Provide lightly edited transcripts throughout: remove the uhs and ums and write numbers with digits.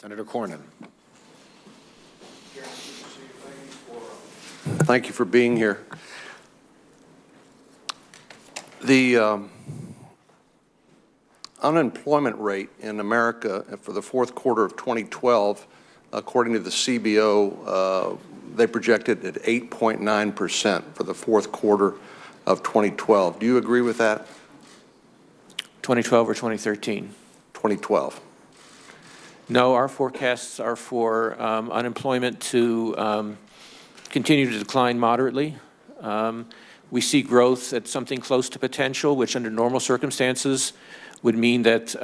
Senator Cornyn. Thank you for being here. The unemployment rate in America for the fourth quarter of 2012, according to the CBO, they projected at 8.9% for the fourth quarter of 2012. Do you agree with that? 2012 or 2013? 2012. No, our forecasts are for unemployment to continue to decline moderately. We see growth at something close to potential, which under normal circumstances would mean that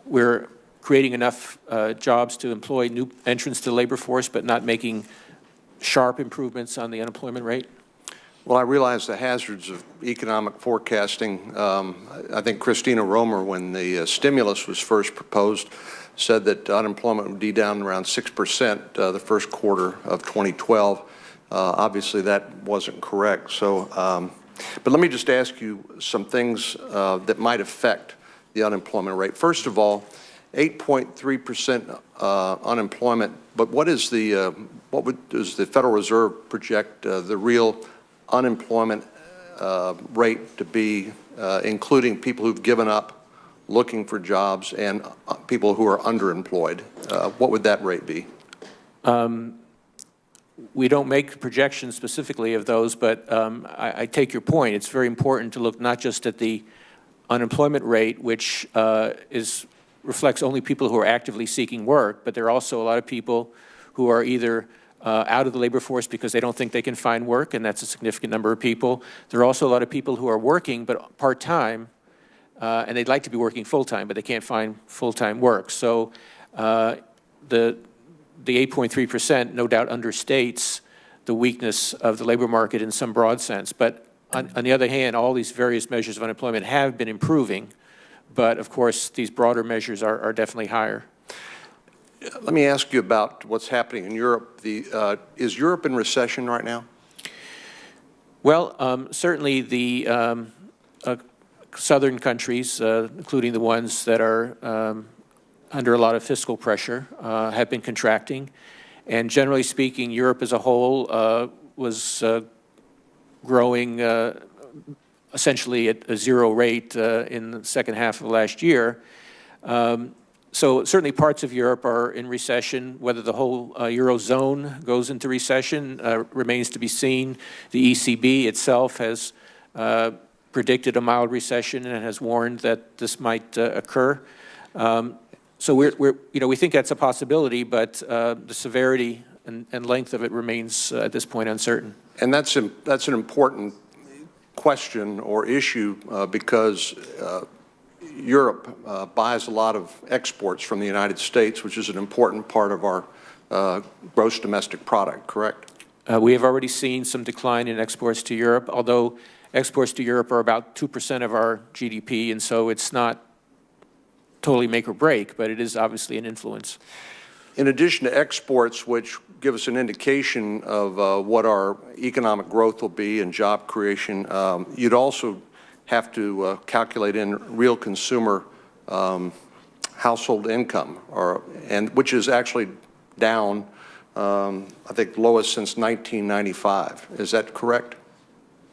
we're creating enough jobs to employ new entrants to the labor force, but not making sharp improvements on the unemployment rate. Well, I realize the hazards of economic forecasting. I think Christina Romer, when the stimulus was first proposed, said that unemployment would be down around 6% the first quarter of 2012. Obviously, that wasn't correct. So, but let me just ask you some things that might affect the unemployment rate. First of all, 8.3% unemployment. But what is the does the Federal Reserve project the real unemployment rate to be, including people who've given up looking for jobs and people who are underemployed? What would that rate be? We don't make projections specifically of those, but I take your point. It's very important to look not just at the unemployment rate, which reflects only people who are actively seeking work, but there are also a lot of people who are either out of the labor force because they don't think they can find work, and that's a significant number of people. There are also a lot of people who are working but part-time, and they'd like to be working full-time, but they can't find full-time work. So the 8.3% no doubt understates the weakness of the labor market in some broad sense. But on the other hand, all these various measures of unemployment have been improving, but of course these broader measures are definitely higher. Let me ask you about what's happening in Europe. Is Europe in recession right now? Well, certainly the southern countries, including the ones that are under a lot of fiscal pressure, have been contracting. And generally speaking, Europe as a whole was growing essentially at a zero rate in the second half of last year. So certainly parts of Europe are in recession. Whether the whole Eurozone goes into recession remains to be seen. The ECB itself has predicted a mild recession and has warned that this might occur. So we think that's a possibility, but the severity and length of it remains at this point uncertain. And that's an important question or issue because Europe buys a lot of exports from the United States, which is an important part of our gross domestic product, correct? We have already seen some decline in exports to Europe, although exports to Europe are about 2% of our GDP, and so it's not totally make or break, but it is obviously an influence. In addition to exports, which give us an indication of what our economic growth will be and job creation, you'd also have to calculate in real consumer household income, which is actually down, I think, lowest since 1995. Is that correct,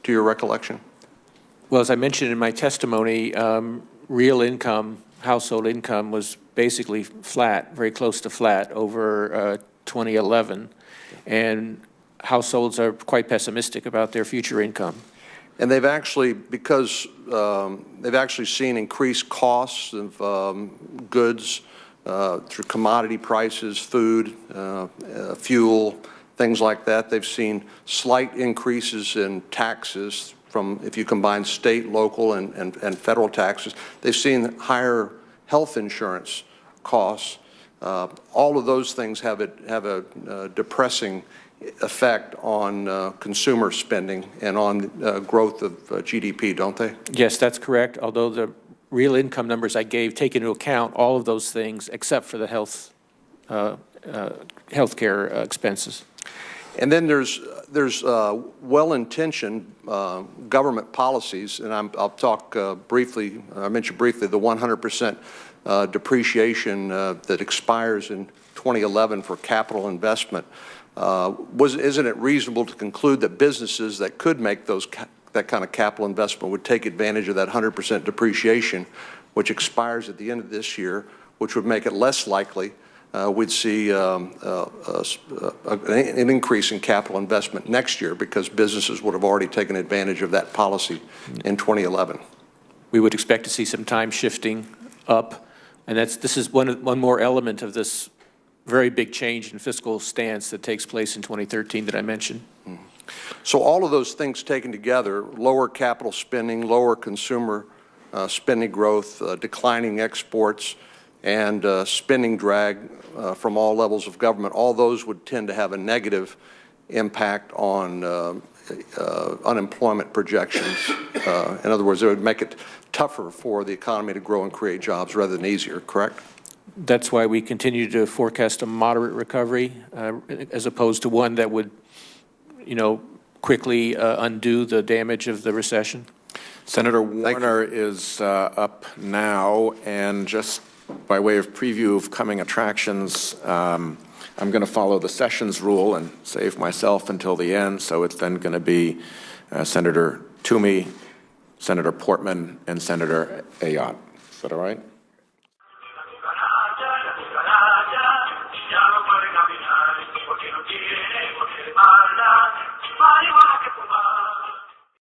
to your recollection? Well, as I mentioned in my testimony, real income, household income was basically flat, very close to flat over 2011, and households are quite pessimistic about their future income. And they've actually, because they've actually seen increased costs of goods through commodity prices, food, fuel, things like that. They've seen slight increases in taxes from, if you combine state, local, and federal taxes. They've seen higher health insurance costs. All of those things have a depressing effect on consumer spending and on growth of GDP, don't they? Yes, that's correct, although the real income numbers I gave take into account all of those things except for the healthcare expenses. And then there's well-intentioned government policies, and I'll talk briefly, I mentioned briefly the 100% depreciation that expires in 2011 for capital investment, isn't it reasonable to conclude that businesses that could make that kind of capital investment would take advantage of that 100% depreciation, which expires at the end of this year, which would make it less likely we'd see an increase in capital investment next year because businesses would have already taken advantage of that policy in 2011? We would expect to see some time shifting up, and this is one more element of this very big change in fiscal stance that takes place in 2013 that I mentioned. So all of those things taken together, lower capital spending, lower consumer spending growth, declining exports, and spending drag from all levels of government, all those would tend to have a negative impact on unemployment projections. In other words, it would make it tougher for the economy to grow and create jobs rather than easier, correct? That's why we continue to forecast a moderate recovery as opposed to one that would, quickly undo the damage of the recession. Senator Warner is up now, and just by way of preview of coming attractions, I'm going to follow the Sessions rule and save myself until the end, so it's then going to be Senator Toomey, Senator Portman, and Senator Ayotte. Is that all right? Marihuana que fumar.